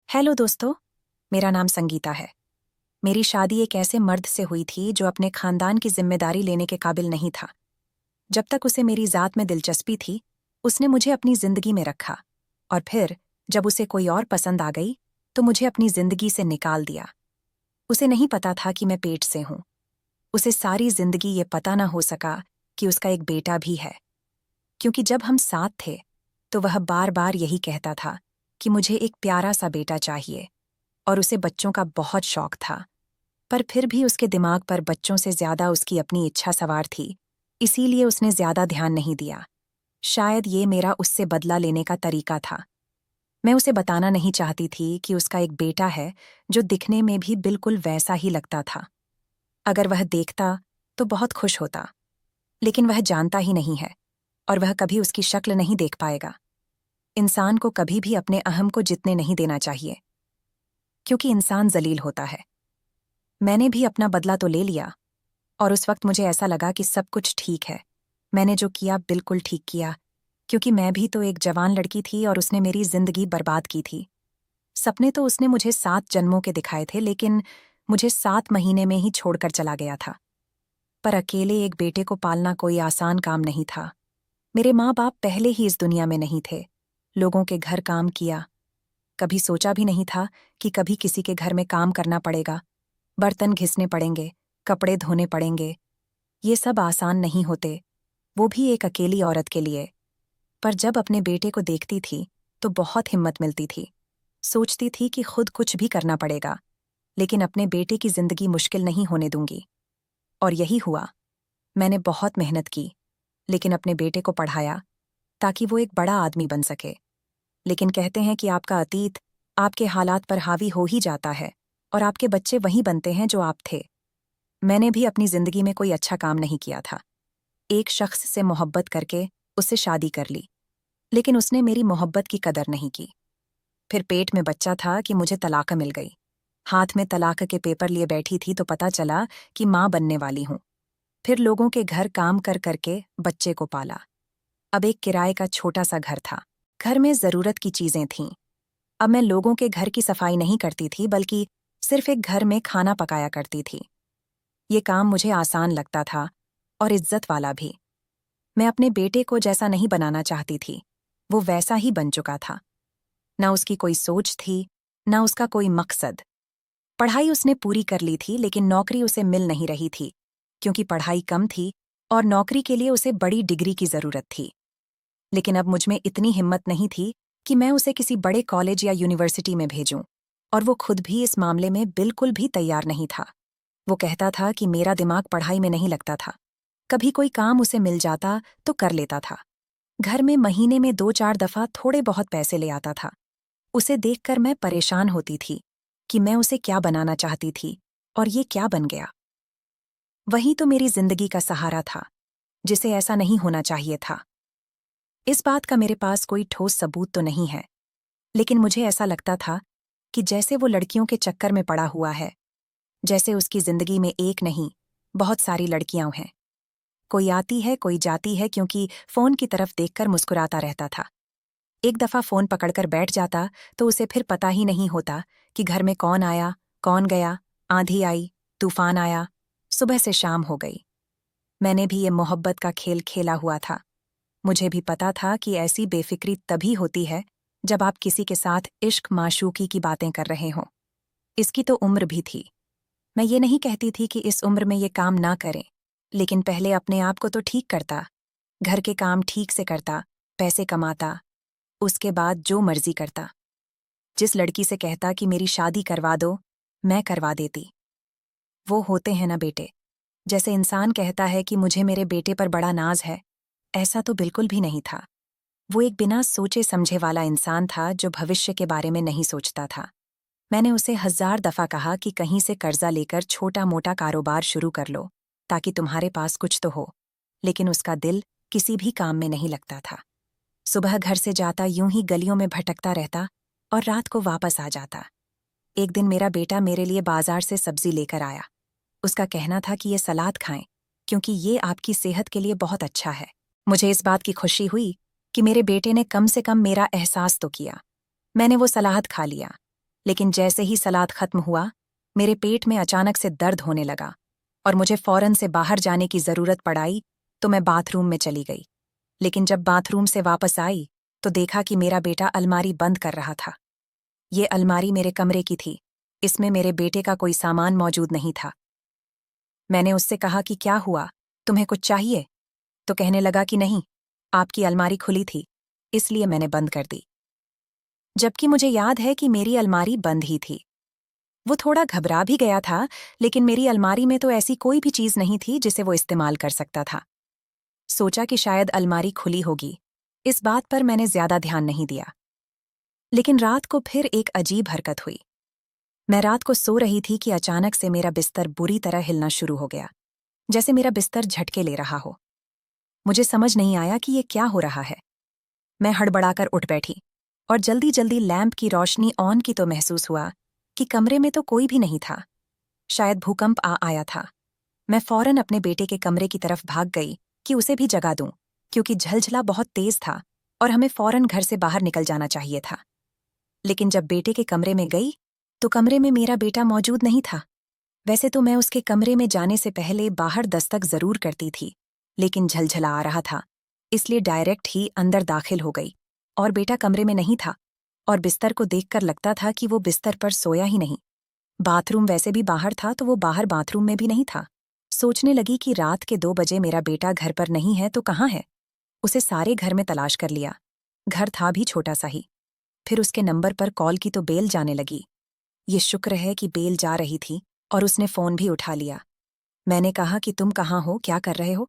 Hello दोस्तों। मेरा नाम संगीता है। मेरी शादी एक ऐसे मर्द से हुई थी जो अपने खानदान की जिम्मेदारी लेने के काबिल नहीं था। जब तक उसे मेरी जात में दिलचस्पी थी, उसने मुझे अपनी जिंदगी में रखा, और फिर जब उसे कोई और पसंद आ गई तो मुझे अपनी जिंदगी से निकाल दिया। उसे नहीं पता था कि मैं पेट से हूं। उसे सारी जिंदगी ये पता न हो सका कि उसका एक बेटा भी है, क्योंकि जब हम साथ थे तो वह बार बार यही कहता था कि मुझे एक प्यारा सा बेटा चाहिए, और उसे बच्चों का बहुत शौक था। पर फिर भी उसके दिमाग पर बच्चों से ज्यादा उसकी अपनी इच्छा सवार थी, इसीलिए उसने ज्यादा ध्यान नहीं दिया। शायद ये मेरा उससे बदला लेने का तरीका था। मैं उसे बताना नहीं चाहती थी कि उसका एक बेटा है जो दिखने में भी बिल्कुल वैसा ही लगता था। अगर वह देखता तो बहुत खुश होता, लेकिन वह जानता ही नहीं है, और वह कभी उसकी शक्ल नहीं देख पाएगा। इंसान को कभी भी अपने अहम को जितने नहीं देना चाहिए, क्योंकि इंसान जलील होता है। मैंने भी अपना बदला तो ले लिया, और उस वक्त मुझे ऐसा लगा कि सब कुछ ठीक है। मैंने जो किया बिल्कुल ठीक किया, क्योंकि मैं भी तो एक जवान लड़की थी और उसने मेरी जिंदगी बर्बाद की थी। सपने तो उसने मुझे 7 जन्मों के दिखाए थे, लेकिन मुझे 7 महीने में ही छोड़कर चला गया था। पर अकेले एक बेटे को पालना कोई आसान काम नहीं था। मेरे माँ बाप पहले ही इस दुनिया में नहीं थे। लोगों के घर काम किया। कभी सोचा भी नहीं था कि कभी किसी के घर में काम करना पड़ेगा, बर्तन घिसने पड़ेंगे, कपड़े धोने पड़ेंगे। ये सब आसान नहीं होते, वो भी एक अकेली औरत के लिए। पर जब अपने बेटे को देखती थी तो बहुत हिम्मत मिलती थी। सोचती थी कि खुद कुछ भी करना पड़ेगा, लेकिन अपने बेटे की जिंदगी मुश्किल नहीं होने दूंगी। और यही हुआ। मैंने बहुत मेहनत की, लेकिन अपने बेटे को पढ़ाया ताकि वो एक बड़ा आदमी बन सके। लेकिन कहते हैं कि आपका अतीत आपके हालात पर हावी हो ही जाता है, और आपके बच्चे वही बनते हैं जो आप थे। मैंने भी अपनी जिंदगी में कोई अच्छा काम नहीं किया था। एक शख्स से मोहब्बत करके उससे शादी कर ली, लेकिन उसने मेरी मोहब्बत की कदर नहीं की। फिर पेट में बच्चा था कि मुझे तलाक मिल गई। हाथ में तलाक के पेपर लिए बैठी थी तो पता चला कि माँ बनने वाली हूँ। फिर लोगों के घर काम कर करके बच्चे को पाला। अब एक किराए का छोटा सा घर था। घर में जरूरत की चीजें थीं। अब मैं लोगों के घर की सफाई नहीं करती थी, बल्कि सिर्फ एक घर में खाना पकाया करती थी। ये काम मुझे आसान लगता था, और इज्जत वाला भी। मैं अपने बेटे को जैसा नहीं बनाना चाहती थी, वो वैसा ही बन चुका था। ना उसकी कोई सोच थी, ना उसका कोई मकसद। पढ़ाई उसने पूरी कर ली थी, लेकिन नौकरी उसे मिल नहीं रही थी, क्योंकि पढ़ाई कम थी और नौकरी के लिए उसे बड़ी डिग्री की जरूरत थी। लेकिन अब मुझमें इतनी हिम्मत नहीं थी कि मैं उसे किसी बड़े कॉलेज या यूनिवर्सिटी में भेजूं, और वो खुद भी इस मामले में बिल्कुल भी तैयार नहीं था। वो कहता था कि मेरा दिमाग पढ़ाई में नहीं लगता था। कभी कोई काम उसे मिल जाता तो कर लेता था। घर में महीने में 2-4 दफा थोड़े बहुत पैसे ले आता था। उसे देखकर मैं परेशान होती थी कि मैं उसे क्या बनाना चाहती थी, और ये क्या बन गया। वही तो मेरी जिंदगी का सहारा था, जिसे ऐसा नहीं होना चाहिए था। इस बात का मेरे पास कोई ठोस सबूत तो नहीं है, लेकिन मुझे ऐसा लगता था कि जैसे वो लड़कियों के चक्कर में पड़ा हुआ है, जैसे उसकी जिंदगी में एक नहीं, बहुत सारी लड़कियां हैं। कोई आती है, कोई जाती है, क्योंकि फोन की तरफ देखकर मुस्कुराता रहता था। एक दफा फोन पकड़कर बैठ जाता तो उसे फिर पता ही नहीं होता कि घर में कौन आया, कौन गया। आंधी आई, तूफान आया, सुबह से शाम हो गई। मैंने भी ये मोहब्बत का खेल खेला हुआ था। मुझे भी पता था कि ऐसी बेफिक्री तभी होती है जब आप किसी के साथ इश्क माशूकी की बातें कर रहे हों। इसकी तो उम्र भी थी। मैं ये नहीं कहती थी कि इस उम्र में ये काम ना करें, लेकिन पहले अपने आप को तो ठीक करता, घर के काम ठीक से करता, पैसे कमाता, उसके बाद जो मर्जी करता। जिस लड़की से कहता कि मेरी शादी करवा दो, मैं करवा देती। वो होते हैं ना बेटे, जैसे इंसान कहता है कि मुझे मेरे बेटे पर बड़ा नाज है, ऐसा तो बिल्कुल भी नहीं था। वो एक बिना सोचे समझे वाला इंसान था जो भविष्य के बारे में नहीं सोचता था। मैंने उसे 1000 दफा कहा कि कहीं से कर्जा लेकर छोटा मोटा कारोबार शुरू कर लो, ताकि तुम्हारे पास कुछ तो हो, लेकिन उसका दिल किसी भी काम में नहीं लगता था। सुबह घर से जाता यूं ही गलियों में भटकता रहता, और रात को वापस आ जाता। एक दिन मेरा बेटा मेरे लिए बाजार से सब्जी लेकर आया। उसका कहना था कि ये सलाद खाएं, क्योंकि ये आपकी सेहत के लिए बहुत अच्छा है। मुझे इस बात की खुशी हुई कि मेरे बेटे ने कम से कम मेरा एहसास तो किया। मैंने वो सलाद खा लिया, लेकिन जैसे ही सलाद खत्म हुआ, मेरे पेट में अचानक से दर्द होने लगा और मुझे फौरन से बाहर जाने की जरूरत पड़ाई, तो मैं बाथरूम में चली गई। लेकिन जब बाथरूम से वापस आई तो देखा कि मेरा बेटा अलमारी बंद कर रहा था। ये अलमारी मेरे कमरे की थी, इसमें मेरे बेटे का कोई सामान मौजूद नहीं था। मैंने उससे कहा कि क्या हुआ, तुम्हें कुछ चाहिए? तो कहने लगा कि नहीं, आपकी अलमारी खुली थी, इसलिए मैंने बंद कर दी। जबकि मुझे याद है कि मेरी अलमारी बंद ही थी। वो थोड़ा घबरा भी गया था, लेकिन मेरी अलमारी में तो ऐसी कोई भी चीज नहीं थी जिसे वो इस्तेमाल कर सकता था। सोचा कि शायद अलमारी खुली होगी, इस बात पर मैंने ज्यादा ध्यान नहीं दिया। लेकिन रात को फिर एक अजीब हरकत हुई। मैं रात को सो रही थी कि अचानक से मेरा बिस्तर बुरी तरह हिलना शुरू हो गया, जैसे मेरा बिस्तर झटके ले रहा हो। मुझे समझ नहीं आया कि ये क्या हो रहा है। मैं हड़बड़ाकर उठ बैठी और जल्दी जल्दी लैंप की रोशनी ऑन की तो महसूस हुआ कि कमरे में तो कोई भी नहीं था। शायद भूकंप आ आया था। मैं फौरन अपने बेटे के कमरे की तरफ भाग गई कि उसे भी जगा दूं, क्योंकि झलझला बहुत तेज था और हमें फौरन घर से बाहर निकल जाना चाहिए था। लेकिन जब बेटे के कमरे में गई तो कमरे में मेरा बेटा मौजूद नहीं था। वैसे तो मैं उसके कमरे में जाने से पहले बाहर दस्तक जरूर करती थी, लेकिन झलझला आ रहा था, इसलिए डायरेक्ट ही अंदर दाखिल हो गई और बेटा कमरे में नहीं था और बिस्तर को देखकर लगता था कि वो बिस्तर पर सोया ही नहीं। बाथरूम वैसे भी बाहर था तो वो बाहर बाथरूम में भी नहीं था। सोचने लगी कि रात के 2 बजे मेरा बेटा घर पर नहीं है तो कहाँ है। उसे सारे घर में तलाश कर लिया, घर था भी छोटा सा ही। फिर उसके नंबर पर कॉल की तो बेल जाने लगी। ये शुक्र है कि बेल जा रही थी और उसने फोन भी उठा लिया। मैंने कहा कि तुम कहाँ हो, क्या कर रहे हो?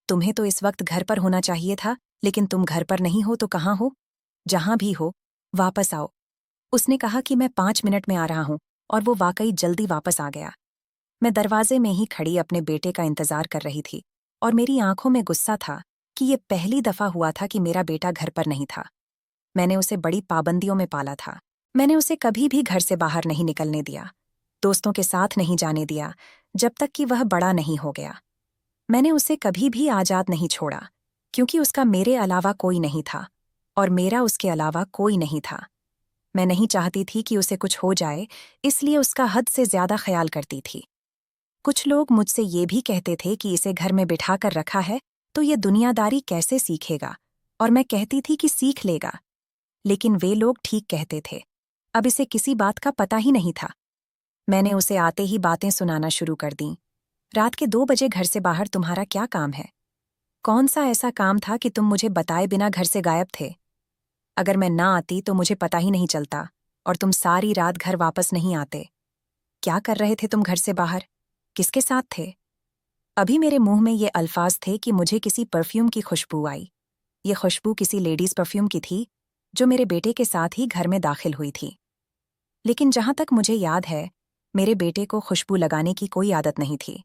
तुम्हें तो इस वक्त घर पर होना चाहिए था, लेकिन तुम घर पर नहीं हो तो कहाँ हो? जहां भी हो, वापस आओ। उसने कहा कि मैं 5 मिनट में आ रहा हूं, और वो वाकई जल्दी वापस आ गया। मैं दरवाजे में ही खड़ी अपने बेटे का इंतजार कर रही थी और मेरी आंखों में गुस्सा था कि ये पहली दफा हुआ था कि मेरा बेटा घर पर नहीं था। मैंने उसे बड़ी पाबंदियों में पाला था। मैंने उसे कभी भी घर से बाहर नहीं निकलने दिया, दोस्तों के साथ नहीं जाने दिया, जब तक कि वह बड़ा नहीं हो गया। मैंने उसे कभी भी आजाद नहीं छोड़ा, क्योंकि उसका मेरे अलावा कोई नहीं था और मेरा उसके अलावा कोई नहीं था। मैं नहीं चाहती थी कि उसे कुछ हो जाए, इसलिए उसका हद से ज्यादा ख्याल करती थी। कुछ लोग मुझसे ये भी कहते थे कि इसे घर में बिठा कर रखा है तो ये दुनियादारी कैसे सीखेगा, और मैं कहती थी कि सीख लेगा। लेकिन वे लोग ठीक कहते थे, अब इसे किसी बात का पता ही नहीं था। मैंने उसे आते ही बातें सुनाना शुरू कर दी। रात के 2 बजे घर से बाहर तुम्हारा क्या काम है? कौन सा ऐसा काम था कि तुम मुझे बताए बिना घर से गायब थे? अगर मैं ना आती तो मुझे पता ही नहीं चलता और तुम सारी रात घर वापस नहीं आते। क्या कर रहे थे तुम घर से बाहर? किसके साथ थे? अभी मेरे मुंह में ये अल्फाज थे कि मुझे किसी परफ्यूम की खुशबू आई। ये खुशबू किसी लेडीज परफ्यूम की थी जो मेरे बेटे के साथ ही घर में दाखिल हुई थी। लेकिन जहां तक मुझे याद है, मेरे बेटे को खुशबू लगाने की कोई आदत नहीं थी।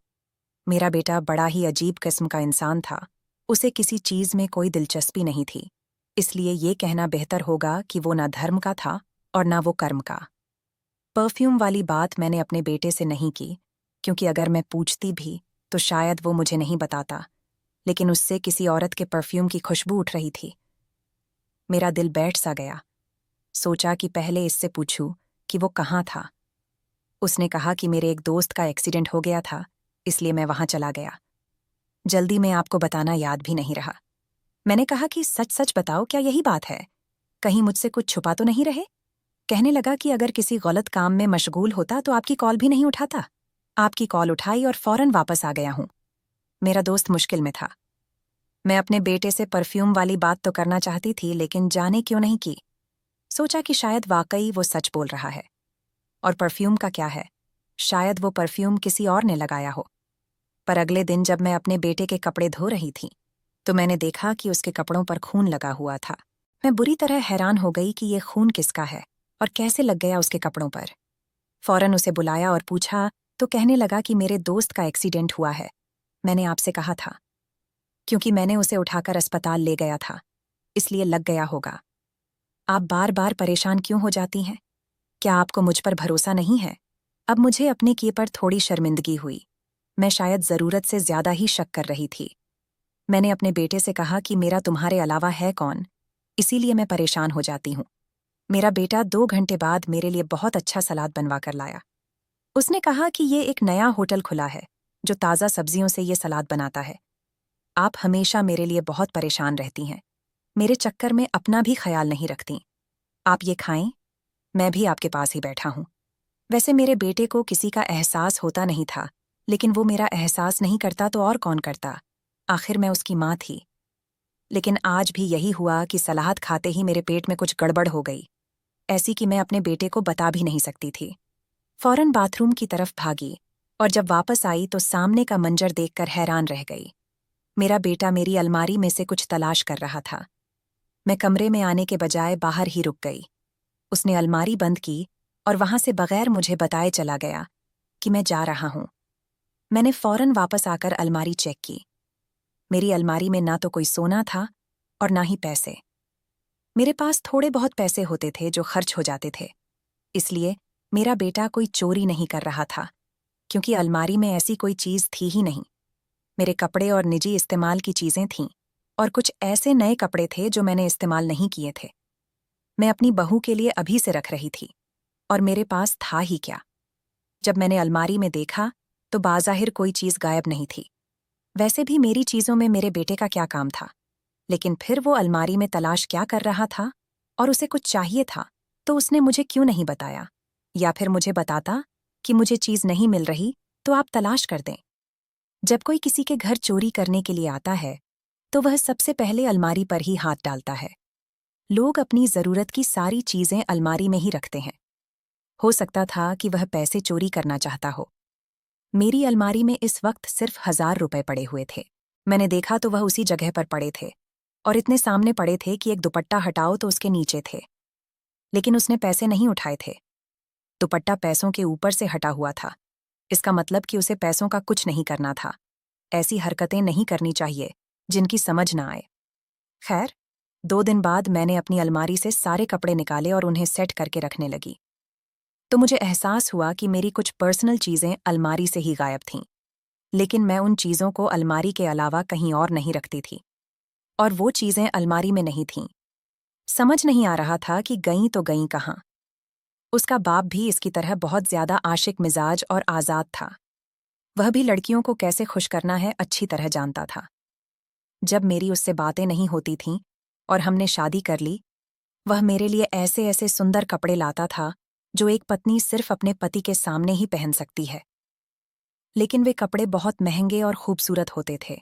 मेरा बेटा बड़ा ही अजीब किस्म का इंसान था। उसे किसी चीज में कोई दिलचस्पी नहीं थी, इसलिए ये कहना बेहतर होगा कि वो ना धर्म का था और ना वो कर्म का। परफ्यूम वाली बात मैंने अपने बेटे से नहीं की, क्योंकि अगर मैं पूछती भी तो शायद वो मुझे नहीं बताता। लेकिन उससे किसी औरत के परफ्यूम की खुशबू उठ रही थी। मेरा दिल बैठ सा गया। सोचा कि पहले इससे पूछूं कि वो कहाँ था। उसने कहा कि मेरे एक दोस्त का एक्सीडेंट हो गया था, इसलिए मैं वहां चला गया। जल्दी में आपको बताना याद भी नहीं रहा। मैंने कहा कि सच सच बताओ, क्या यही बात है? कहीं मुझसे कुछ छुपा तो नहीं रहे? कहने लगा कि अगर किसी गलत काम में मशगूल होता तो आपकी कॉल भी नहीं उठाता। आपकी कॉल उठाई और फौरन वापस आ गया हूं। मेरा दोस्त मुश्किल में था। मैं अपने बेटे से परफ्यूम वाली बात तो करना चाहती थी, लेकिन जाने क्यों नहीं की। सोचा कि शायद वाकई वो सच बोल रहा है। और परफ्यूम का क्या है, शायद वो परफ्यूम किसी और ने लगाया हो। पर अगले दिन जब मैं अपने बेटे के कपड़े धो रही थी तो मैंने देखा कि उसके कपड़ों पर खून लगा हुआ था। मैं बुरी तरह हैरान हो गई कि ये खून किसका है और कैसे लग गया उसके कपड़ों पर। फौरन उसे बुलाया और पूछा तो कहने लगा कि मेरे दोस्त का एक्सीडेंट हुआ है। मैंने आपसे कहा था, क्योंकि मैंने उसे उठाकर अस्पताल ले गया था, इसलिए लग गया होगा। आप बार बार परेशान क्यों हो जाती हैं? क्या आपको मुझ पर भरोसा नहीं है? अब मुझे अपने किए पर थोड़ी शर्मिंदगी हुई। मैं शायद जरूरत से ज्यादा ही शक कर रही थी। मैंने अपने बेटे से कहा कि मेरा तुम्हारे अलावा है कौन, इसीलिए मैं परेशान हो जाती हूँ। मेरा बेटा 2 घंटे बाद मेरे लिए बहुत अच्छा सलाद बनवा कर लाया। उसने कहा कि ये एक नया होटल खुला है जो ताज़ा सब्जियों से ये सलाद बनाता है। आप हमेशा मेरे लिए बहुत परेशान रहती हैं, मेरे चक्कर में अपना भी ख्याल नहीं रखती। आप ये खाएं, मैं भी आपके पास ही बैठा हूं। वैसे मेरे बेटे को किसी का एहसास होता नहीं था, लेकिन वो मेरा एहसास नहीं करता तो और कौन करता? आखिर मैं उसकी माँ थी। लेकिन आज भी यही हुआ कि सलाद खाते ही मेरे पेट में कुछ गड़बड़ हो गई, ऐसी कि मैं अपने बेटे को बता भी नहीं सकती थी। फौरन बाथरूम की तरफ भागी और जब वापस आई तो सामने का मंजर देखकर हैरान रह गई। मेरा बेटा मेरी अलमारी में से कुछ तलाश कर रहा था। मैं कमरे में आने के बजाय बाहर ही रुक गई। उसने अलमारी बंद की और वहां से बगैर मुझे बताए चला गया कि मैं जा रहा हूं। मैंने फौरन वापस आकर अलमारी चेक की। मेरी अलमारी में ना तो कोई सोना था और ना ही पैसे। मेरे पास थोड़े बहुत पैसे होते थे जो खर्च हो जाते थे, इसलिए मेरा बेटा कोई चोरी नहीं कर रहा था, क्योंकि अलमारी में ऐसी कोई चीज थी ही नहीं। मेरे कपड़े और निजी इस्तेमाल की चीजें थीं, और कुछ ऐसे नए कपड़े थे जो मैंने इस्तेमाल नहीं किए थे। मैं अपनी बहू के लिए अभी से रख रही थी, और मेरे पास था ही क्या। जब मैंने अलमारी में देखा तो बाज़ाहिर कोई चीज गायब नहीं थी। वैसे भी मेरी चीजों में मेरे बेटे का क्या काम था, लेकिन फिर वो अलमारी में तलाश क्या कर रहा था, और उसे कुछ चाहिए था तो उसने मुझे क्यों नहीं बताया, या फिर मुझे बताता कि मुझे चीज नहीं मिल रही तो आप तलाश कर दें। जब कोई किसी के घर चोरी करने के लिए आता है तो वह सबसे पहले अलमारी पर ही हाथ डालता है। लोग अपनी जरूरत की सारी चीजें अलमारी में ही रखते हैं। हो सकता था कि वह पैसे चोरी करना चाहता हो। मेरी अलमारी में इस वक्त सिर्फ 1,000 रुपए पड़े हुए थे। मैंने देखा तो वह उसी जगह पर पड़े थे, और इतने सामने पड़े थे कि एक दुपट्टा हटाओ तो उसके नीचे थे। लेकिन उसने पैसे नहीं उठाए थे। दुपट्टा पैसों के ऊपर से हटा हुआ था। इसका मतलब कि उसे पैसों का कुछ नहीं करना था। ऐसी हरकतें नहीं करनी चाहिए जिनकी समझ ना आए। खैर, 2 दिन बाद मैंने अपनी अलमारी से सारे कपड़े निकाले और उन्हें सेट करके रखने लगी, तो मुझे एहसास हुआ कि मेरी कुछ पर्सनल चीजें अलमारी से ही गायब थीं। लेकिन मैं उन चीजों को अलमारी के अलावा कहीं और नहीं रखती थी, और वो चीजें अलमारी में नहीं थीं। समझ नहीं आ रहा था कि गईं तो गईं कहाँ। उसका बाप भी इसकी तरह बहुत ज्यादा आशिक मिजाज और आजाद था। वह भी लड़कियों को कैसे खुश करना है अच्छी तरह जानता था। जब मेरी उससे बातें नहीं होती थीं और हमने शादी कर ली, वह मेरे लिए ऐसे ऐसे सुंदर कपड़े लाता था जो एक पत्नी सिर्फ अपने पति के सामने ही पहन सकती है। लेकिन वे कपड़े बहुत महंगे और खूबसूरत होते थे,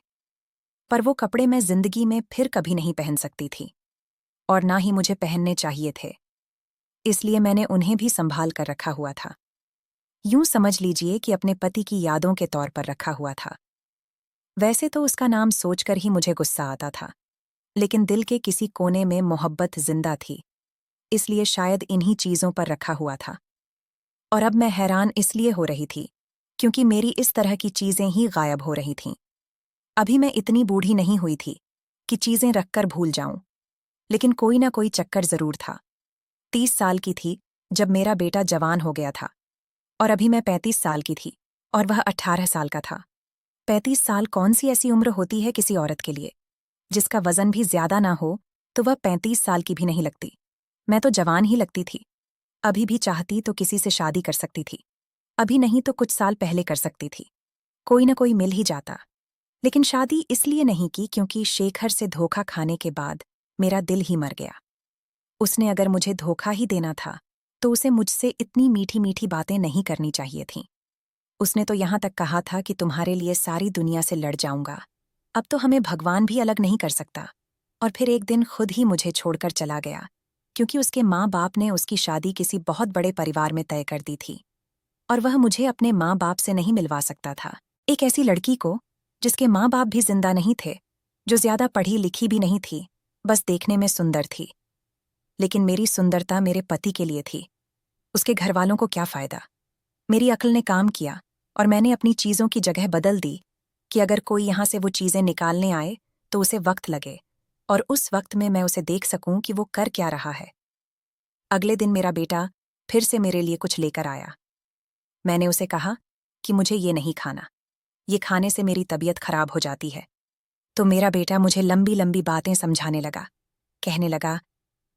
पर वो कपड़े मैं जिंदगी में फिर कभी नहीं पहन सकती थी, और ना ही मुझे पहनने चाहिए थे। इसलिए मैंने उन्हें भी संभाल कर रखा हुआ था। यूं समझ लीजिए कि अपने पति की यादों के तौर पर रखा हुआ था। वैसे तो उसका नाम सोचकर ही मुझे गुस्सा आता था, लेकिन दिल के किसी कोने में मोहब्बत जिंदा थी, इसलिए शायद इन्हीं चीजों पर रखा हुआ था। और अब मैं हैरान इसलिए हो रही थी क्योंकि मेरी इस तरह की चीजें ही गायब हो रही थीं। अभी मैं इतनी बूढ़ी नहीं हुई थी कि चीजें रखकर भूल जाऊं, लेकिन कोई ना कोई चक्कर जरूर था। 30 साल की थी जब मेरा बेटा जवान हो गया था, और अभी मैं 35 साल की थी और वह 18 साल का था। 35 साल कौन सी ऐसी उम्र होती है किसी औरत के लिए? जिसका वजन भी ज्यादा ना हो तो वह 35 साल की भी नहीं लगती। मैं तो जवान ही लगती थी। अभी भी चाहती तो किसी से शादी कर सकती थी, अभी नहीं तो कुछ साल पहले कर सकती थी। कोई न कोई मिल ही जाता। लेकिन शादी इसलिए नहीं की क्योंकि शेखर से धोखा खाने के बाद मेरा दिल ही मर गया। उसने अगर मुझे धोखा ही देना था तो उसे मुझसे इतनी मीठी मीठी बातें नहीं करनी चाहिए थीं। उसने तो यहाँ तक कहा था कि तुम्हारे लिए सारी दुनिया से लड़ जाऊंगा, अब तो हमें भगवान भी अलग नहीं कर सकता। और फिर एक दिन खुद ही मुझे छोड़कर चला गया, क्योंकि उसके माँ बाप ने उसकी शादी किसी बहुत बड़े परिवार में तय कर दी थी, और वह मुझे अपने माँ बाप से नहीं मिलवा सकता था। एक ऐसी लड़की को जिसके माँ बाप भी जिंदा नहीं थे, जो ज्यादा पढ़ी लिखी भी नहीं थी, बस देखने में सुंदर थी। लेकिन मेरी सुंदरता मेरे पति के लिए थी, उसके घरवालों को क्या फायदा। मेरी अक्ल ने काम किया और मैंने अपनी चीजों की जगह बदल दी कि अगर कोई यहाँ से वो चीजें निकालने आए तो उसे वक्त लगे, और उस वक्त में मैं उसे देख सकूं कि वो कर क्या रहा है। अगले दिन मेरा बेटा फिर से मेरे लिए कुछ लेकर आया। मैंने उसे कहा कि मुझे ये नहीं खाना, ये खाने से मेरी तबीयत खराब हो जाती है। तो मेरा बेटा मुझे लंबी लंबी बातें समझाने लगा। कहने लगा,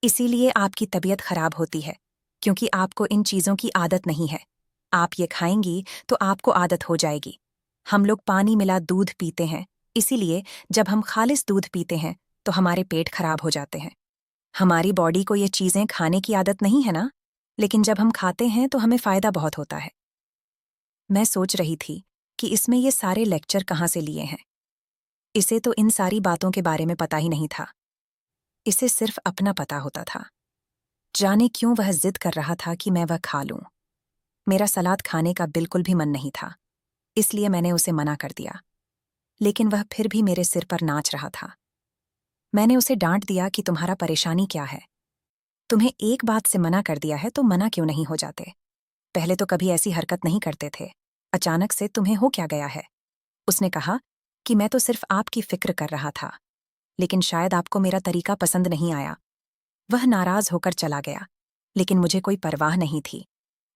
इसीलिए आपकी तबीयत खराब होती है, क्योंकि आपको इन चीज़ों की आदत नहीं है। आप ये खाएंगी तो आपको आदत हो जाएगी। हम लोग पानी मिला दूध पीते हैं, इसीलिए जब हम खालिस दूध पीते हैं तो हमारे पेट खराब हो जाते हैं। हमारी बॉडी को ये चीज़ें खाने की आदत नहीं है ना, लेकिन जब हम खाते हैं तो हमें फ़ायदा बहुत होता है। मैं सोच रही थी कि इसमें ये सारे लेक्चर कहाँ से लिए हैं। इसे तो इन सारी बातों के बारे में पता ही नहीं था। इसे सिर्फ अपना पता होता था। जाने क्यों वह जिद कर रहा था कि मैं वह खा लूं। मेरा सलाद खाने का बिल्कुल भी मन नहीं था, इसलिए मैंने उसे मना कर दिया। लेकिन वह फिर भी मेरे सिर पर नाच रहा था। मैंने उसे डांट दिया कि तुम्हारा परेशानी क्या है? तुम्हें एक बात से मना कर दिया है तो मना क्यों नहीं हो जाते? पहले तो कभी ऐसी हरकत नहीं करते थे, अचानक से तुम्हें हो क्या गया है? उसने कहा कि मैं तो सिर्फ आपकी फिक्र कर रहा था, लेकिन शायद आपको मेरा तरीका पसंद नहीं आया। वह नाराज होकर चला गया, लेकिन मुझे कोई परवाह नहीं थी,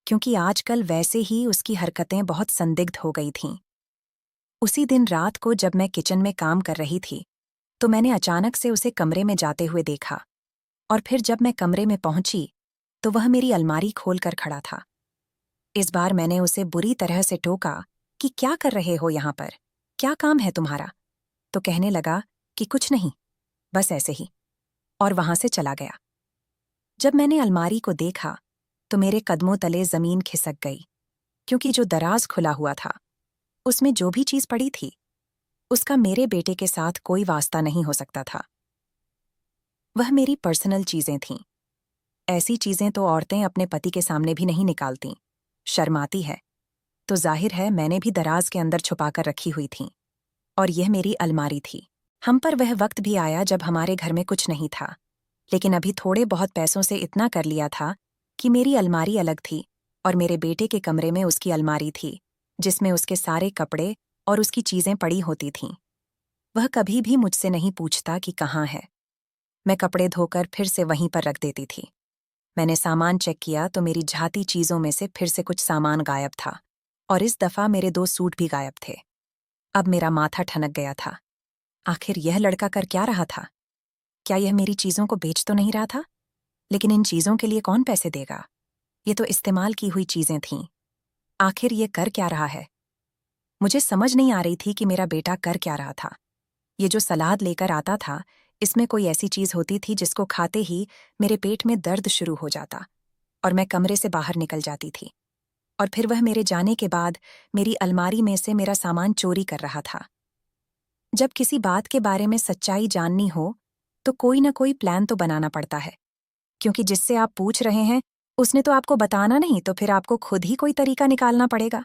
क्योंकि आजकल वैसे ही उसकी हरकतें बहुत संदिग्ध हो गई थीं। उसी दिन रात को जब मैं किचन में काम कर रही थी, तो मैंने अचानक से उसे कमरे में जाते हुए देखा, और फिर जब मैं कमरे में पहुंची, तो वह मेरी अलमारी खोलकर खड़ा था। इस बार मैंने उसे बुरी तरह से टोका कि क्या कर रहे हो यहाँ पर? क्या काम है तुम्हारा? तो कहने लगा कि कुछ नहीं, बस ऐसे ही, और वहां से चला गया। जब मैंने अलमारी को देखा, तो मेरे कदमों तले जमीन खिसक गई, क्योंकि जो दराज खुला हुआ था, उसमें जो भी चीज पड़ी थी, उसका मेरे बेटे के साथ कोई वास्ता नहीं हो सकता था। वह मेरी पर्सनल चीजें थीं। ऐसी चीजें तो औरतें अपने पति के सामने भी नहीं निकालतीं, शर्माती है। तो जाहिर है मैंने भी दराज के अंदर छुपाकर रखी हुई थी, और यह मेरी अलमारी थी। हम पर वह वक्त भी आया जब हमारे घर में कुछ नहीं था, लेकिन अभी थोड़े बहुत पैसों से इतना कर लिया था कि मेरी अलमारी अलग थी, और मेरे बेटे के कमरे में उसकी अलमारी थी, जिसमें उसके सारे कपड़े और उसकी चीजें पड़ी होती थीं। वह कभी भी मुझसे नहीं पूछता कि कहाँ है। मैं कपड़े धोकर फिर से वहीं पर रख देती थी। मैंने सामान चेक किया तो मेरी झाती चीजों में से फिर से कुछ सामान गायब था, और इस दफा मेरे 2 सूट भी गायब थे। अब मेरा माथा ठनक गया था। आखिर यह लड़का कर क्या रहा था? क्या यह मेरी चीजों को बेच तो नहीं रहा था? लेकिन इन चीजों के लिए कौन पैसे देगा? ये तो इस्तेमाल की हुई चीजें थीं। आखिर ये कर क्या रहा है? मुझे समझ नहीं आ रही थी कि मेरा बेटा कर क्या रहा था। ये जो सलाद लेकर आता था, इसमें कोई ऐसी चीज होती थी जिसको खाते ही मेरे पेट में दर्द शुरू हो जाता, और मैं कमरे से बाहर निकल जाती थी। और फिर वह मेरे जाने के बाद मेरी अलमारी में से मेरा सामान चोरी कर रहा था। जब किसी बात के बारे में सच्चाई जाननी हो, तो कोई ना कोई प्लान तो बनाना पड़ता है, क्योंकि जिससे आप पूछ रहे हैं, उसने तो आपको बताना नहीं, तो फिर आपको खुद ही कोई तरीका निकालना पड़ेगा।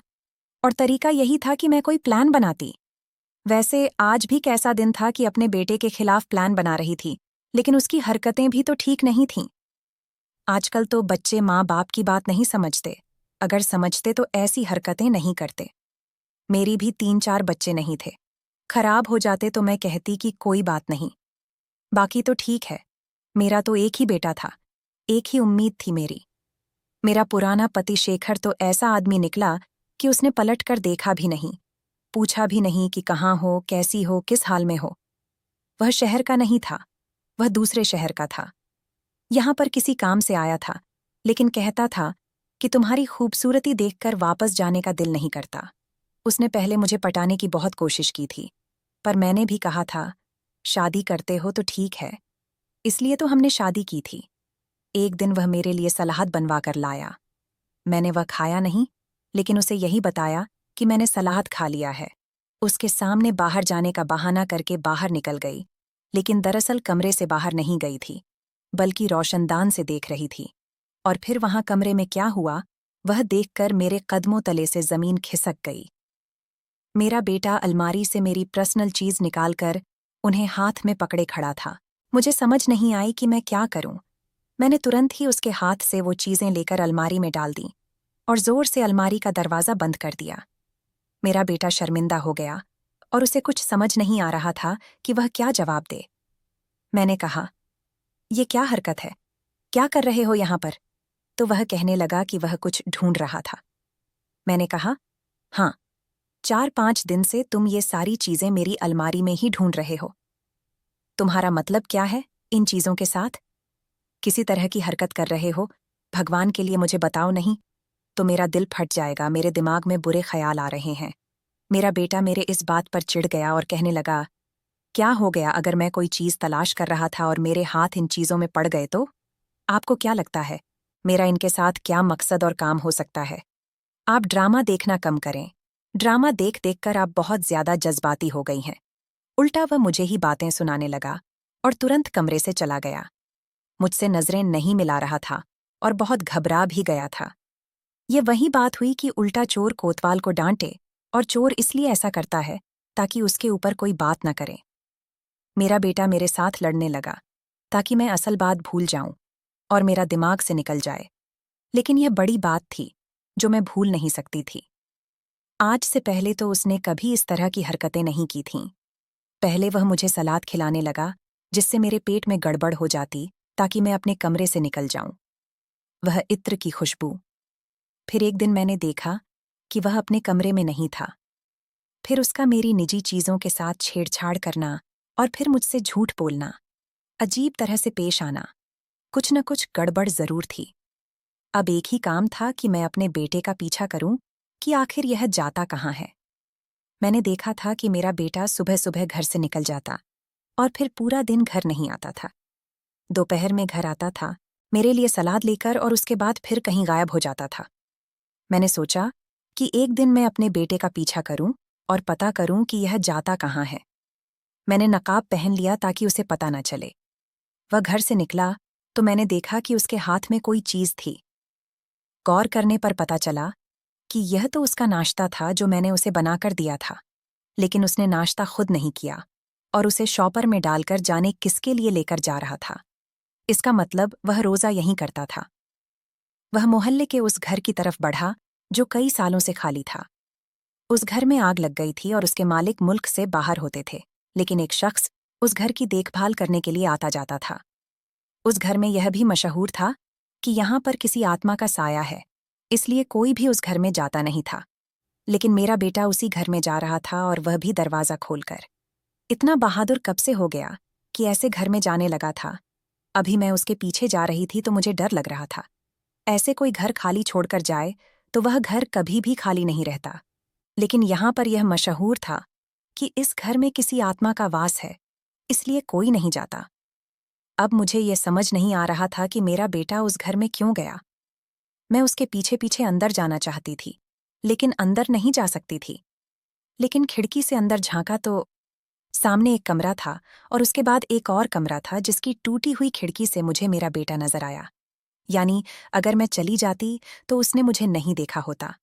और तरीका यही था कि मैं कोई प्लान बनाती। वैसे आज भी कैसा दिन था कि अपने बेटे के खिलाफ प्लान बना रही थी, लेकिन उसकी हरकतें भी तो ठीक नहीं थीं। आजकल तो बच्चे माँ बाप की बात नहीं समझते। अगर समझते तो ऐसी हरकतें नहीं करते। मेरी भी 3-4 बच्चे नहीं थे। खराब हो जाते तो मैं कहती कि कोई बात नहीं, बाकी तो ठीक है। मेरा तो एक ही बेटा था, एक ही उम्मीद थी मेरी। मेरा पुराना पति शेखर तो ऐसा आदमी निकला कि उसने पलट कर देखा भी नहीं, पूछा भी नहीं कि कहाँ हो, कैसी हो, किस हाल में हो। वह शहर का नहीं था, वह दूसरे शहर का था। यहाँ पर किसी काम से आया था, लेकिन कहता था कि तुम्हारी खूबसूरती देखकर वापस जाने का दिल नहीं करता। उसने पहले मुझे पटाने की बहुत कोशिश की थी, पर मैंने भी कहा था, शादी करते हो तो ठीक है, इसलिए तो हमने शादी की थी। एक दिन वह मेरे लिए सलाद बनवा कर लाया। मैंने वह खाया नहीं, लेकिन उसे यही बताया कि मैंने सलाद खा लिया है। उसके सामने बाहर जाने का बहाना करके बाहर निकल गई, लेकिन दरअसल कमरे से बाहर नहीं गई थी, बल्कि रोशनदान से देख रही थी। और फिर वहां कमरे में क्या हुआ, वह देखकर मेरे कदमों तले से जमीन खिसक गई। मेरा बेटा अलमारी से मेरी पर्सनल चीज निकालकर उन्हें हाथ में पकड़े खड़ा था। मुझे समझ नहीं आई कि मैं क्या करूं। मैंने तुरंत ही उसके हाथ से वो चीजें लेकर अलमारी में डाल दी और जोर से अलमारी का दरवाजा बंद कर दिया। मेरा बेटा शर्मिंदा हो गया, और उसे कुछ समझ नहीं आ रहा था कि वह क्या जवाब दे। मैंने कहा, ये क्या हरकत है? क्या कर रहे हो यहाँ पर? तो वह कहने लगा कि वह कुछ ढूंढ रहा था। मैंने कहा, हाँ, 4-5 दिन से तुम ये सारी चीजें मेरी अलमारी में ही ढूंढ रहे हो। तुम्हारा मतलब क्या है इन चीजों के साथ? किसी तरह की हरकत कर रहे हो, भगवान के लिए मुझे बताओ नहीं तो मेरा दिल फट जाएगा। मेरे दिमाग में बुरे ख्याल आ रहे हैं। मेरा बेटा मेरे इस बात पर चिढ़ गया और कहने लगा, क्या हो गया अगर मैं कोई चीज़ तलाश कर रहा था और मेरे हाथ इन चीज़ों में पड़ गए तो? आपको क्या लगता है मेरा इनके साथ क्या मकसद और काम हो सकता है? आप ड्रामा देखना कम करें। ड्रामा देख देख कर आप बहुत ज्यादा जज्बाती हो गई हैं। उल्टा वह मुझे ही बातें सुनाने लगा और तुरंत कमरे से चला गया। मुझसे नजरें नहीं मिला रहा था और बहुत घबरा भी गया था। ये वही बात हुई कि उल्टा चोर कोतवाल को डांटे, और चोर इसलिए ऐसा करता है ताकि उसके ऊपर कोई बात न करे। मेरा बेटा मेरे साथ लड़ने लगा ताकि मैं असल बात भूल जाऊं और मेरा दिमाग से निकल जाए, लेकिन यह बड़ी बात थी जो मैं भूल नहीं सकती थी। आज से पहले तो उसने कभी इस तरह की हरकतें नहीं की थीं। पहले वह मुझे सलाद खिलाने लगा जिससे मेरे पेट में गड़बड़ हो जाती ताकि मैं अपने कमरे से निकल जाऊं। वह इत्र की खुशबू। फिर एक दिन मैंने देखा कि वह अपने कमरे में नहीं था। फिर उसका मेरी निजी चीजों के साथ छेड़छाड़ करना और फिर मुझसे झूठ बोलना, अजीब तरह से पेश आना। कुछ न कुछ गड़बड़ जरूर थी। अब एक ही काम था कि मैं अपने बेटे का पीछा करूं कि आखिर यह जाता कहाँ है। मैंने देखा था कि मेरा बेटा सुबह सुबह घर से निकल जाता और फिर पूरा दिन घर नहीं आता था। दोपहर में घर आता था मेरे लिए सलाद लेकर और उसके बाद फिर कहीं गायब हो जाता था। मैंने सोचा कि एक दिन मैं अपने बेटे का पीछा करूं और पता करूं कि यह जाता कहाँ है। मैंने नकाब पहन लिया ताकि उसे पता न चले। वह घर से निकला तो मैंने देखा कि उसके हाथ में कोई चीज थी। गौर करने पर पता चला कि यह तो उसका नाश्ता था जो मैंने उसे बनाकर दिया था, लेकिन उसने नाश्ता खुद नहीं किया और उसे शॉपर में डालकर जाने किसके लिए लेकर जा रहा था। इसका मतलब वह रोजा यहीं करता था। वह मोहल्ले के उस घर की तरफ बढ़ा जो कई सालों से खाली था। उस घर में आग लग गई थी और उसके मालिक मुल्क से बाहर होते थे, लेकिन एक शख्स उस घर की देखभाल करने के लिए आता जाता था। उस घर में यह भी मशहूर था कि यहाँ पर किसी आत्मा का साया है, इसलिए कोई भी उस घर में जाता नहीं था। लेकिन मेरा बेटा उसी घर में जा रहा था और वह भी दरवाज़ा खोलकर। इतना बहादुर कब से हो गया कि ऐसे घर में जाने लगा था। अभी मैं उसके पीछे जा रही थी तो मुझे डर लग रहा था। ऐसे कोई घर खाली छोड़कर जाए तो वह घर कभी भी खाली नहीं रहता। लेकिन यहाँ पर यह मशहूर था कि इस घर में किसी आत्मा का वास है, इसलिए कोई नहीं जाता। अब मुझे यह समझ नहीं आ रहा था कि मेरा बेटा उस घर में क्यों गया। मैं उसके पीछे पीछे अंदर जाना चाहती थी, लेकिन अंदर नहीं जा सकती थी। लेकिन खिड़की से अंदर झांका तो सामने एक कमरा था और उसके बाद एक और कमरा था जिसकी टूटी हुई खिड़की से मुझे मेरा बेटा नजर आया। यानी अगर मैं चली जाती तो उसने मुझे नहीं देखा होता।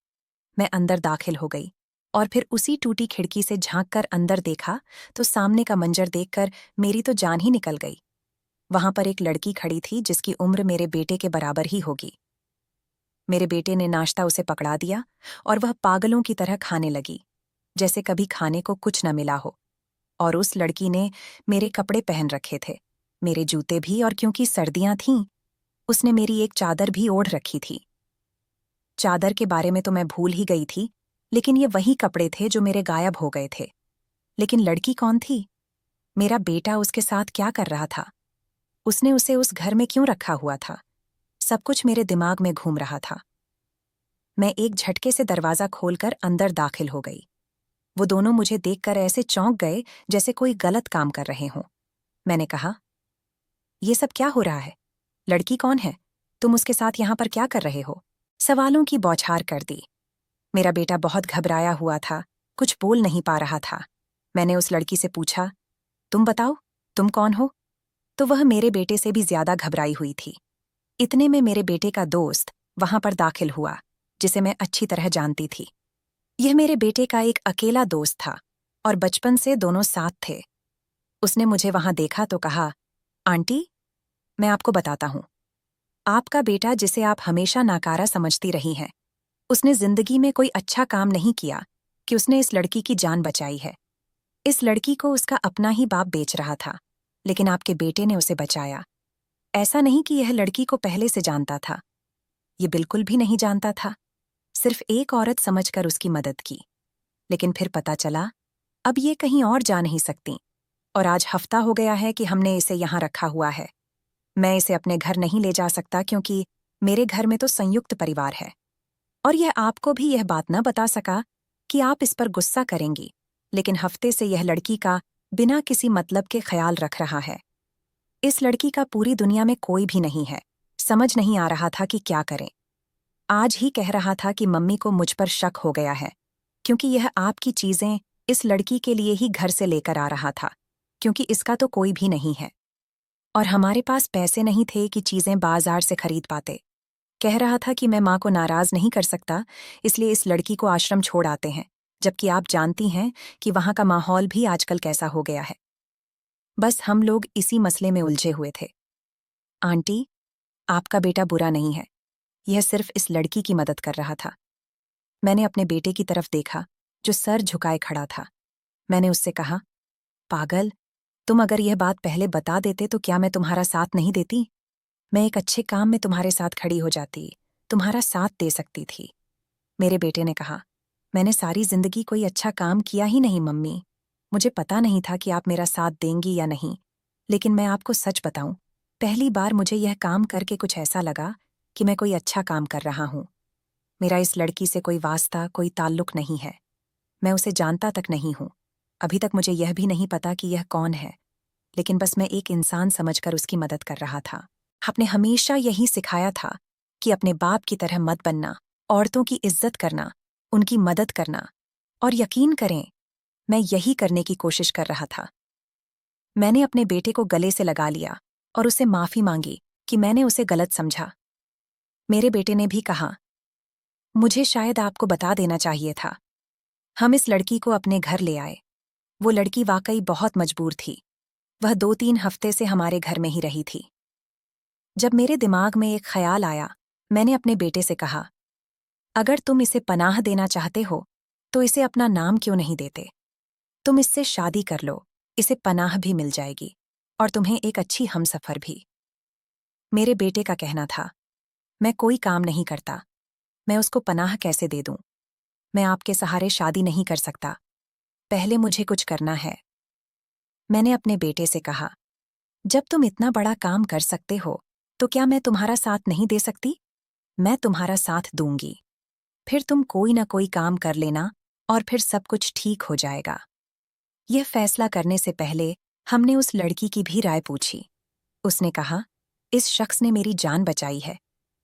मैं अंदर दाखिल हो गई और फिर उसी टूटी खिड़की से झांककर अंदर देखा तो सामने का मंजर देखकर मेरी तो जान ही निकल गई। वहां पर एक लड़की खड़ी थी जिसकी उम्र मेरे बेटे के बराबर ही होगी। मेरे बेटे ने नाश्ता उसे पकड़ा दिया और वह पागलों की तरह खाने लगी, जैसे कभी खाने को कुछ न मिला हो। और उस लड़की ने मेरे कपड़े पहन रखे थे, मेरे जूते भी, और क्योंकि सर्दियां थीं, उसने मेरी एक चादर भी ओढ़ रखी थी। चादर के बारे में तो मैं भूल ही गई थी, लेकिन ये वही कपड़े थे जो मेरे गायब हो गए थे। लेकिन लड़की कौन थी? मेरा बेटा उसके साथ क्या कर रहा था? उसने उसे उस घर में क्यों रखा हुआ था? सब कुछ मेरे दिमाग में घूम रहा था। मैं एक झटके से दरवाजा खोलकर अंदर दाखिल हो गई। वो दोनों मुझे देखकर ऐसे चौंक गए जैसे कोई गलत काम कर रहे हों। मैंने कहा, ये सब क्या हो रहा है? लड़की कौन है? तुम उसके साथ यहाँ पर क्या कर रहे हो? सवालों की बौछार कर दी। मेरा बेटा बहुत घबराया हुआ था, कुछ बोल नहीं पा रहा था। मैंने उस लड़की से पूछा, तुम बताओ, तुम कौन हो? तो वह मेरे बेटे से भी ज्यादा घबराई हुई थी। इतने में मेरे बेटे का दोस्त वहां पर दाखिल हुआ, जिसे मैं अच्छी तरह जानती थी। यह मेरे बेटे का एक अकेला दोस्त था और बचपन से दोनों साथ थे। उसने मुझे वहां देखा तो कहा, आंटी, मैं आपको बताता हूं। आपका बेटा, जिसे आप हमेशा नाकारा समझती रही हैं, उसने जिंदगी में कोई अच्छा काम नहीं किया कि उसने इस लड़की की जान बचाई है। इस लड़की को उसका अपना ही बाप बेच रहा था, लेकिन आपके बेटे ने उसे बचाया। ऐसा नहीं कि यह लड़की को पहले से जानता था, ये बिल्कुल भी नहीं जानता था। सिर्फ एक औरत समझकर उसकी मदद की। लेकिन फिर पता चला अब ये कहीं और जा नहीं सकती, और आज हफ्ता हो गया है कि हमने इसे यहाँ रखा हुआ है। मैं इसे अपने घर नहीं ले जा सकता क्योंकि मेरे घर में तो संयुक्त परिवार है। और यह आपको भी यह बात न बता सका कि आप इस पर गुस्सा करेंगी, लेकिन हफ्ते से यह लड़की का बिना किसी मतलब के ख्याल रख रहा है। इस लड़की का पूरी दुनिया में कोई भी नहीं है। समझ नहीं आ रहा था कि क्या करें। आज ही कह रहा था कि मम्मी को मुझ पर शक हो गया है, क्योंकि यह आपकी चीजें इस लड़की के लिए ही घर से लेकर आ रहा था, क्योंकि इसका तो कोई भी नहीं है। और हमारे पास पैसे नहीं थे कि चीजें बाजार से खरीद पाते। कह रहा था कि मैं माँ को नाराज नहीं कर सकता, इसलिए इस लड़की को आश्रम छोड़ आते हैं, जबकि आप जानती हैं कि वहां का माहौल भी आजकल कैसा हो गया है। बस हम लोग इसी मसले में उलझे हुए थे। आंटी, आपका बेटा बुरा नहीं है, यह सिर्फ इस लड़की की मदद कर रहा था। मैंने अपने बेटे की तरफ देखा, जो सर झुकाए खड़ा था। मैंने उससे कहा, पागल, तुम अगर यह बात पहले बता देते तो क्या मैं तुम्हारा साथ नहीं देती? मैं एक अच्छे काम में तुम्हारे साथ खड़ी हो जाती, तुम्हारा साथ दे सकती थी। मेरे बेटे ने कहा, मैंने सारी जिंदगी कोई अच्छा काम किया ही नहीं मम्मी। मुझे पता नहीं था कि आप मेरा साथ देंगी या नहीं, लेकिन मैं आपको सच बताऊं, पहली बार मुझे यह काम करके कुछ ऐसा लगा कि मैं कोई अच्छा काम कर रहा हूं। मेरा इस लड़की से कोई वास्ता, कोई ताल्लुक नहीं है। मैं उसे जानता तक नहीं हूं। अभी तक मुझे यह भी नहीं पता कि यह कौन है, लेकिन बस मैं एक इंसान समझकर उसकी मदद कर रहा था। आपने हमेशा यही सिखाया था कि अपने बाप की तरह मत बनना, औरतों की इज्जत करना, उनकी मदद करना। और यकीन करें, मैं यही करने की कोशिश कर रहा था। मैंने अपने बेटे को गले से लगा लिया और उसे माफी मांगी कि मैंने उसे गलत समझा। मेरे बेटे ने भी कहा, मुझे शायद आपको बता देना चाहिए था। हम इस लड़की को अपने घर ले आए। वो लड़की वाकई बहुत मजबूर थी। वह 2-3 हफ्ते से हमारे घर में ही रही थी। जब मेरे दिमाग में एक ख्याल आया, मैंने अपने बेटे से कहा, अगर तुम इसे पनाह देना चाहते हो, तो इसे अपना नाम क्यों नहीं देते? तुम इससे शादी कर लो, इसे पनाह भी मिल जाएगी और तुम्हें एक अच्छी हमसफर भी। मेरे बेटे का कहना था, मैं कोई काम नहीं करता, मैं उसको पनाह कैसे दे दूं? मैं आपके सहारे शादी नहीं कर सकता, पहले मुझे कुछ करना है। मैंने अपने बेटे से कहा, जब तुम इतना बड़ा काम कर सकते हो, तो क्या मैं तुम्हारा साथ नहीं दे सकती? मैं तुम्हारा साथ दूंगी। फिर तुम कोई ना कोई काम कर लेना और फिर सब कुछ ठीक हो जाएगा। यह फैसला करने से पहले हमने उस लड़की की भी राय पूछी। उसने कहा, इस शख्स ने मेरी जान बचाई है,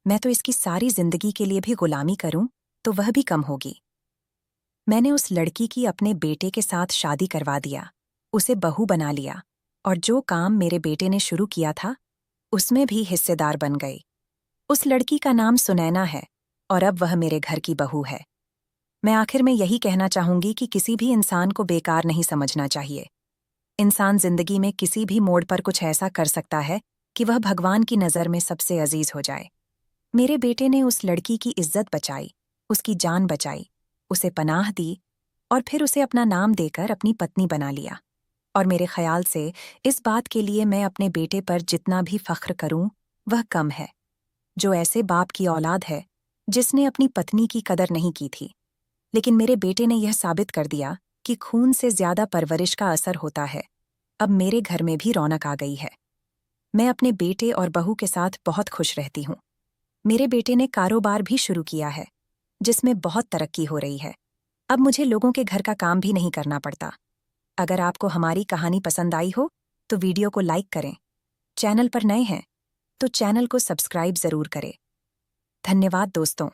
मैं तो इसकी सारी जिंदगी के लिए भी गुलामी करूं तो वह भी कम होगी। मैंने उस लड़की की अपने बेटे के साथ शादी करवा दिया, उसे बहू बना लिया और जो काम मेरे बेटे ने शुरू किया था, उसमें भी हिस्सेदार बन गई। उस लड़की का नाम सुनैना है और अब वह मेरे घर की बहू है। मैं आखिर में यही कहना चाहूंगी कि किसी भी इंसान को बेकार नहीं समझना चाहिए। इंसान जिंदगी में किसी भी मोड़ पर कुछ ऐसा कर सकता है कि वह भगवान की नज़र में सबसे अजीज हो जाए। मेरे बेटे ने उस लड़की की इज्जत बचाई, उसकी जान बचाई, उसे पनाह दी और फिर उसे अपना नाम देकर अपनी पत्नी बना लिया। और मेरे ख्याल से इस बात के लिए मैं अपने बेटे पर जितना भी फख्र करूं, वह कम है, जो ऐसे बाप की औलाद है जिसने अपनी पत्नी की कदर नहीं की थी। लेकिन मेरे बेटे ने यह साबित कर दिया कि खून से ज्यादा परवरिश का असर होता है। अब मेरे घर में भी रौनक आ गई है। मैं अपने बेटे और बहू के साथ बहुत खुश रहती हूँ। मेरे बेटे ने कारोबार भी शुरू किया है, जिसमें बहुत तरक्की हो रही है। अब मुझे लोगों के घर का काम भी नहीं करना पड़ता। अगर आपको हमारी कहानी पसंद आई हो, तो वीडियो को लाइक करें। चैनल पर नए हैं, तो चैनल को सब्सक्राइब जरूर करें। धन्यवाद दोस्तों।